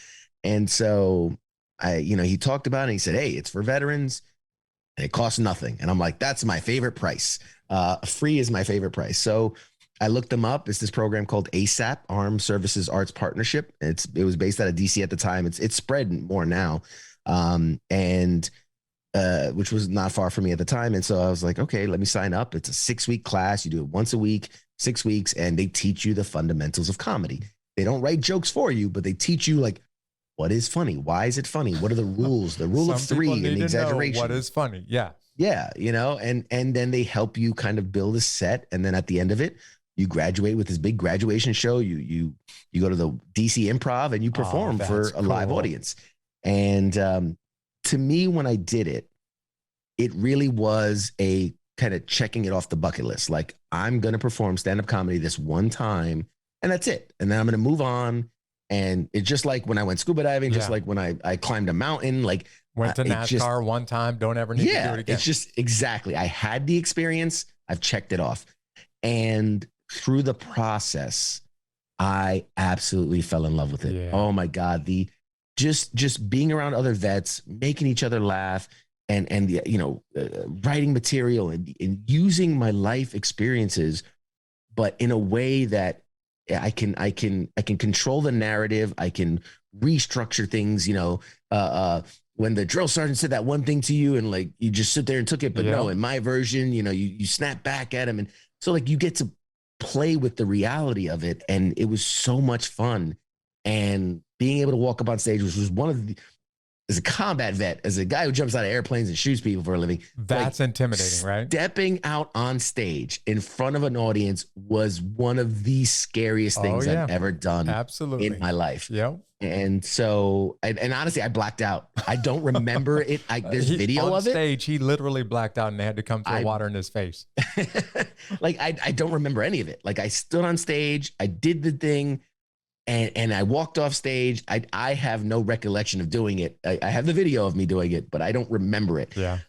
And so he talked about it and he said, hey, it's for veterans and it costs nothing. And I'm like, that's my favorite price. Free is my favorite price. So I looked them up. It's this program called ASAP, Armed Services Arts Partnership. It was based out of DC at the time. It's spread more now. Which was not far from me at the time. And so I was like, okay, let me sign up. It's a 6-week class. You do it once a week, 6 weeks, and they teach you the fundamentals of comedy. They don't write jokes for you, but they teach you like, what is funny? Why is it funny? What are the rules? The rule of three and exaggeration. What is funny? Yeah. Yeah. You know, and then they help you kind of build a set. And then at the end of it, you graduate with this big graduation show. You go to the DC Improv and you perform for a live audience. And to me, when I did it, it really was a kind of checking it off the bucket list. Like, I'm going to perform stand-up comedy this one time and that's it. And then I'm going to move on. And it's just like when I went scuba diving, just like when I climbed a mountain, like went to NASCAR one time, don't ever need to do it again. It's just exactly. I had the experience. I've checked it off. And through the process, I absolutely fell in love with it. Yeah. Oh my God. just being around other vets, making each other laugh, and writing material and using my life experiences, but in a way that I can control the narrative. I can restructure things. When the drill sergeant said that one thing to you, and like you just sit there and took it, but no, in my version, you snap back at him, and so like you get to play with the reality of it, and it was so much fun. And being able to walk up on stage, which was one of the, as a combat vet, as a guy who jumps out of airplanes and shoots people for a living, that's like, intimidating, right? Stepping out on stage in front of an audience was one of the scariest things I've ever done in my life. Yep. And so, and honestly, I blacked out. I don't remember it. There's video of it. On stage, he literally blacked out and they had to come throw water in his face. Like, I don't remember any of it. Like, I stood on stage, I did the thing, and I walked off stage. I have no recollection of doing it. I have the video of me doing it, but I don't remember it. Yeah.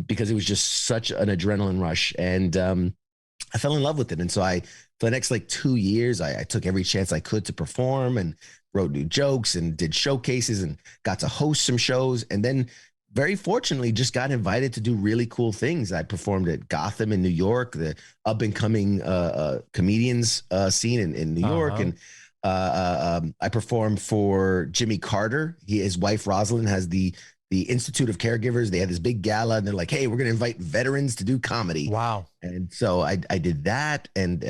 Because it was just such an adrenaline rush. And I fell in love with it. And so for the next like 2 years, I took every chance I could to perform and wrote new jokes and did showcases and got to host some shows. And then very fortunately just got invited to do really cool things. I performed at Gotham in New York, the up and coming comedians scene in New York. And I performed for Jimmy Carter. His wife, Rosalind, has the Institute of Caregivers. They had this big gala and they're like, hey, we're going to invite veterans to do comedy. Wow. And so I did that. And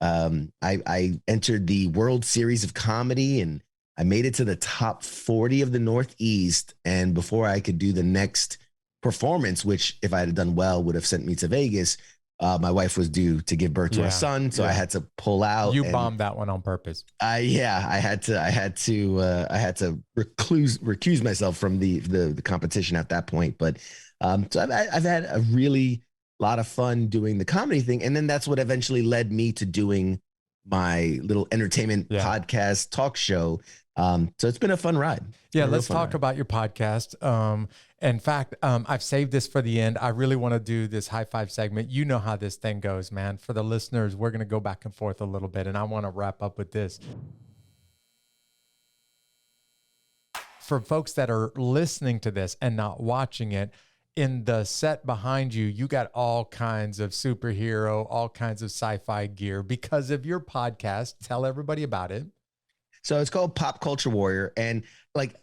I entered the World Series of Comedy and I made it to the top 40 of the Northeast. And before I could do the next performance, which if I had done well, would have sent me to Vegas, my wife was due to give birth to a son. So I had to pull out. You bombed that one on purpose. I had to recuse myself from the competition at that point. But so I've had a really lot of fun doing the comedy thing. And then that's what eventually led me to doing my little entertainment podcast talk show. So it's been a fun ride. Yeah, let's talk about your podcast. In fact, I've saved this for the end. I really want to do this high five segment. You know how this thing goes, man. For the listeners, we're going to go back and forth a little bit, and I want to wrap up with this. For folks that are listening to this and not watching it, in the set behind you, you got all kinds of superhero, all kinds of sci-fi gear because of your podcast. Tell everybody about it. So it's called Pop Culture Warrior. And like,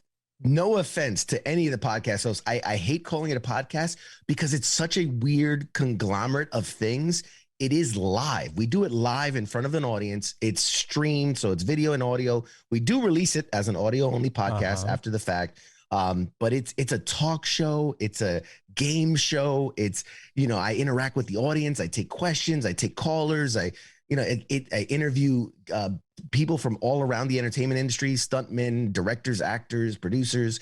no offense to any of the podcast hosts, I hate calling it a podcast because it's such a weird conglomerate of things. It is live. We do it live in front of an audience. It's streamed, so it's video and audio. We do release it as an audio-only podcast after the fact. But it's a talk show. It's a game show. It's, I interact with the audience. I take questions. I take callers. I interview people from all around the entertainment industry, stuntmen, directors, actors, producers,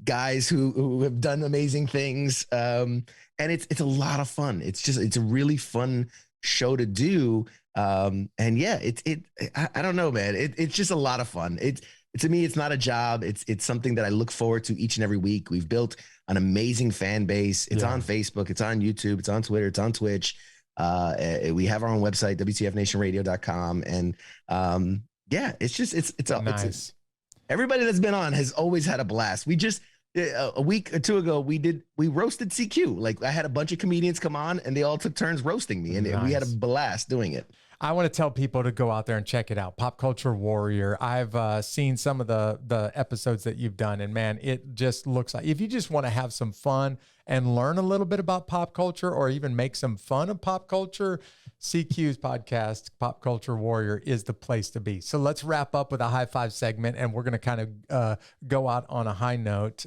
guys who have done amazing things. And it's a lot of fun. It's a really fun show to do. And yeah, I don't know, man. It's just a lot of fun. To me, it's not a job. It's something that I look forward to each and every week. We've built an amazing fan base. It's on Facebook. It's on YouTube. It's on Twitter. It's on Twitch. We have our own website, WTFNationRadio.com. And it's nice. Everybody that's been on has always had a blast. We just, a week or two ago, we roasted CQ. Like I had a bunch of comedians come on and they all took turns roasting me and we had a blast doing it. I want to tell people to go out there and check it out. Pop Culture Warrior. I've seen some of the episodes that you've done, and man, it just looks like if you just want to have some fun and learn a little bit about pop culture or even make some fun of pop culture, CQ's podcast, Pop Culture Warrior, is the place to be. So let's wrap up with a high five segment, and we're going to kind of go out on a high note.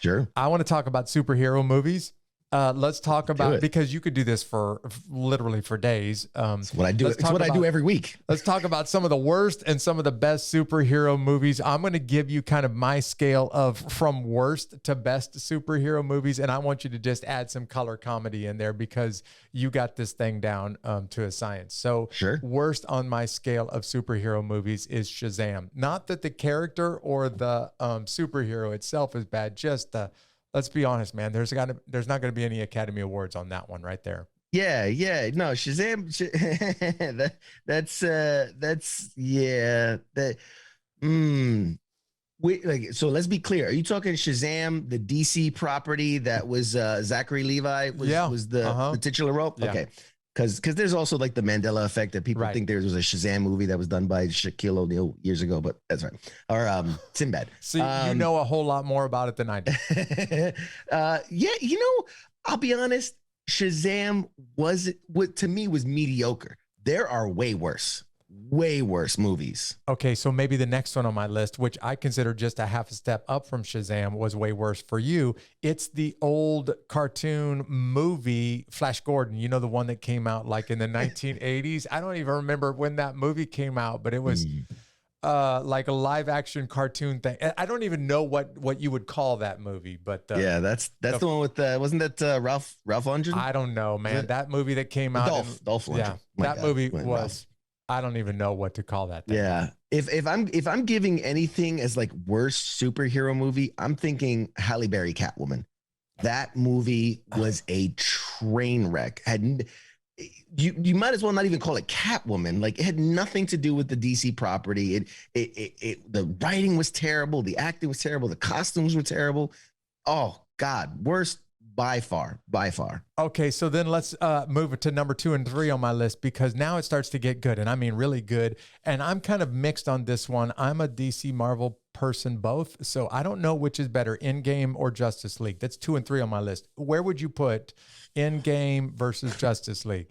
Sure. I want to talk about superhero movies. Let's talk about, because you could do this for literally for days. It's what I do. It's what I do every week. Let's talk about some of the worst and some of the best superhero movies. I'm going to give you kind of my scale of from worst to best superhero movies. And I want you to just add some color comedy in there because you got this thing down to a science. So worst on my scale of superhero movies is Shazam. Not that the character or the superhero itself is bad, just the, let's be honest, man. There's not going to be any Academy Awards on that one right there. Yeah. No, Shazam. Wait, like, so let's be clear. Are you talking Shazam, the DC property that was Zachary Levi was the titular role? Yeah. Okay. Because there's also like the Mandela effect that people think there was a Shazam movie that was done by Shaquille O'Neal years ago, but that's right. Or Sinbad. See, you know a whole lot more about it than I do. Yeah, I'll be honest. Shazam to me was mediocre. There are way worse movies. Okay, so maybe the next one on my list, which I consider just a half a step up from Shazam, was way worse for you. It's the old cartoon movie Flash Gordon. You know, the one that came out like in the 1980s. I don't even remember when that movie came out, but it was like a live action cartoon thing. I don't even know what you would call that movie, but yeah, that's the one with wasn't that Ralph Lundgren? I don't know, man. That movie that came out, Dolph Lundgren. Yeah, that movie was. I don't even know what to call that thing. Yeah. If I'm giving anything as like worst superhero movie, I'm thinking Halle Berry Catwoman. That movie was a train wreck. You might as well not even call it Catwoman. Like, it had nothing to do with the DC property. The writing was terrible, the acting was terrible, the costumes were terrible. Oh God, worst by far. Okay, so then let's move it to number 2 and 3 on my list, because now it starts to get good, and I mean really good. And I'm kind of mixed on this one. I'm a DC Marvel person both, so I don't know which is better, Endgame or Justice League. That's 2 and 3 on my list. Where would you put Endgame versus Justice League?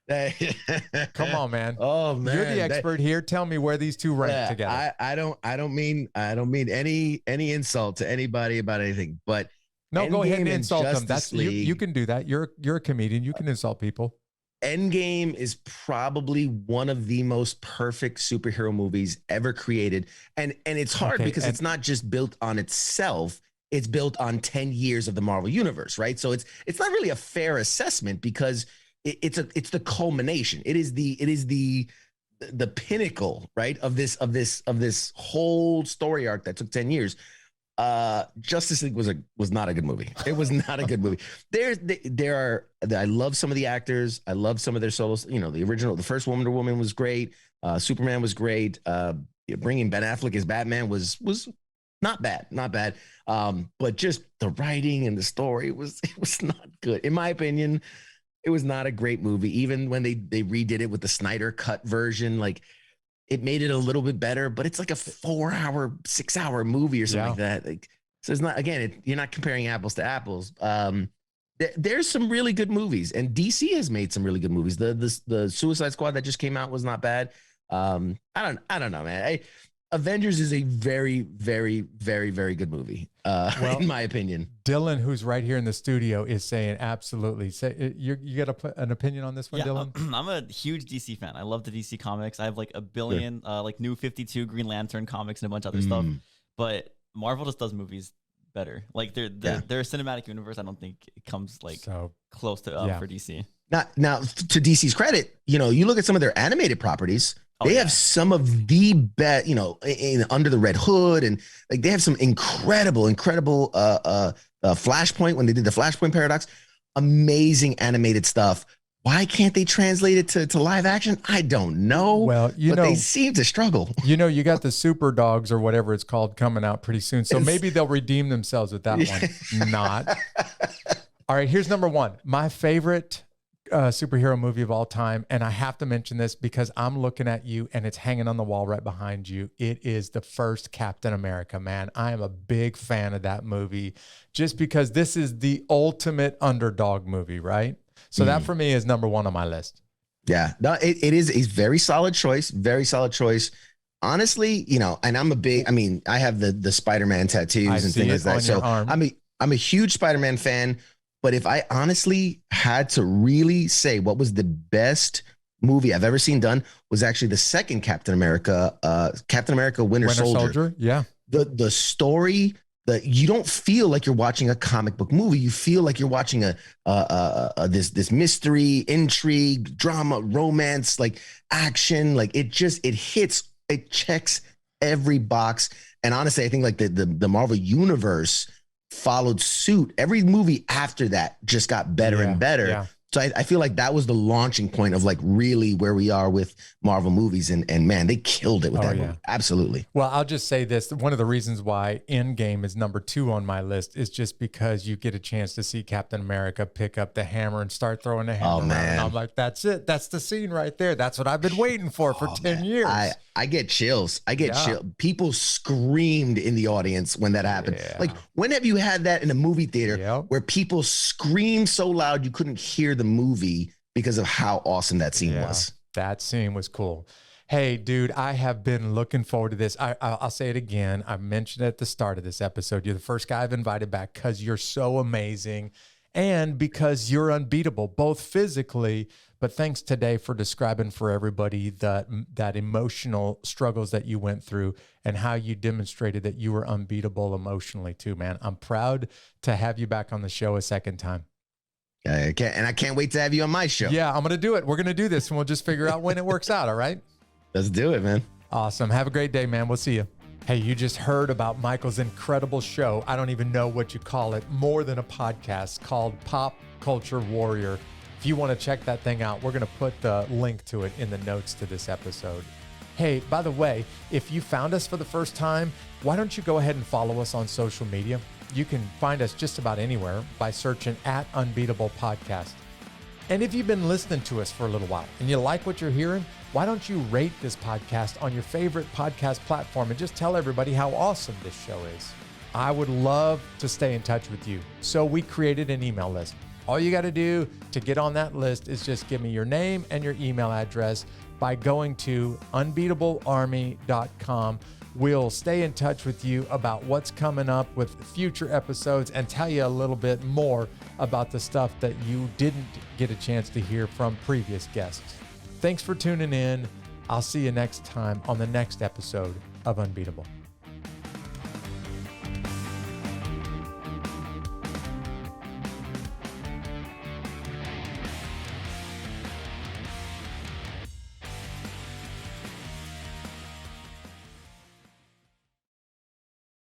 Come on, man. Oh man, you're the expert here. Tell me where these two rank together. I don't mean any insult to anybody about anything, but no, go ahead and insult them. That's you can do that. You're a comedian. You can insult people. Endgame is probably one of the most perfect superhero movies ever created, and it's hard because it's not just built on itself. It's built on 10 years of the Marvel universe, right? So it's not really a fair assessment, because it's the culmination. It is the pinnacle, right, of this whole story arc that took 10 years. Justice League was not a good movie. It was not a good movie. I love some of the actors. I love some of their solos. The first Wonder Woman was great. Superman was great. Bringing Ben Affleck as Batman was not bad. But just the writing and the story it was not good. In my opinion, it was not a great movie. Even when they redid it with the Snyder cut version, like, it made it a little bit better, but it's like a 4-hour, 6-hour movie or something like that. Like, so it's not, again, you're not comparing apples to apples. There's some really good movies, and DC has made some really good movies. The Suicide Squad that just came out was not bad. I don't know, man. Avengers is a very, very, very, very good movie, in my opinion. Dylan, who's right here in the studio, is saying absolutely. Say, you got an opinion on this one, Dylan? I'm a huge DC fan. I love the DC comics. I have like a billion like New 52, Green Lantern comics, and a bunch of other stuff. But Marvel just does movies better. Like their cinematic universe, I don't think it comes like close to for DC. Now, to DC's credit, you look at some of their animated properties. They have some of the best, Under the Red Hood, and like they have some incredible Flashpoint, when they did the Flashpoint Paradox, amazing animated stuff. Why can't they translate it to live action? I don't know. Well, but they seem to struggle. You got the Super Dogs or whatever it's called coming out pretty soon, so maybe they'll redeem themselves with that one. Not. All right, here's number 1. My favorite superhero movie of all time, and I have to mention this because I'm looking at you and it's hanging on the wall right behind you. It is the first Captain America, man. I am a big fan of that movie, just because this is the ultimate underdog movie, right? So that for me is number 1 on my list. Yeah, no, it is a very solid choice. Very solid choice. Honestly, and I'm I have the Spider-Man tattoos and things like that. So I'm a huge Spider-Man fan. But if I honestly had to really say what was the best movie I've ever seen done, was actually the second Captain America, Winter Soldier. Yeah. The story, you don't feel like you're watching a comic book movie. You feel like you're watching this mystery, intrigue, drama, romance, like action. Like it checks every box. And honestly, I think like the Marvel universe followed suit. Every movie after that just got better and better So I feel like that was the launching point of like really where we are with Marvel movies. And man, they killed it with that movie. Absolutely. Well, I'll just say this. One of the reasons why Endgame is number 2 on my list is just because you get a chance to see Captain America pick up the hammer and start throwing the hammer around. And I'm like, that's it. That's the scene right there. That's what I've been waiting for 10 years. I get chills. I get chills. People screamed in the audience when that happened. Like, when have you had that in a movie theater where people screamed so loud you couldn't hear the movie because of how awesome that scene was? That scene was cool. Hey, dude, I have been looking forward to this. I'll say it again. I mentioned at the start of this episode, you're the first guy I've invited back because you're so amazing and because you're unbeatable, both physically, but thanks today for describing for everybody that emotional struggles that you went through and how you demonstrated that you were unbeatable emotionally too, man. I'm proud to have you back on the show a second time. I can't wait to have you on my show. Yeah, I'm going to do it. We're going to do this and we'll just figure out when it works out. All right. Let's do it, man. Awesome. Have a great day, man. We'll see you. Hey, you just heard about Michael's incredible show. I don't even know what you call it. More than a podcast, called Pop Culture Warrior. If you want to check that thing out, we're going to put the link to it in the notes to this episode. Hey, by the way, if you found us for the first time, why don't you go ahead and follow us on social media? You can find us just about anywhere by searching @Unbeatable Podcast. And if you've been listening to us for a little while and you like what you're hearing, why don't you rate this podcast on your favorite podcast platform and just tell everybody how awesome this show is? I would love to stay in touch with you. So we created an email list. All you got to do to get on that list is just give me your name and your email address by going to unbeatablearmy.com. We'll stay in touch with you about what's coming up with future episodes and tell you a little bit more about the stuff that you didn't get a chance to hear from previous guests. Thanks for tuning in. I'll see you next time on the next episode of Unbeatable.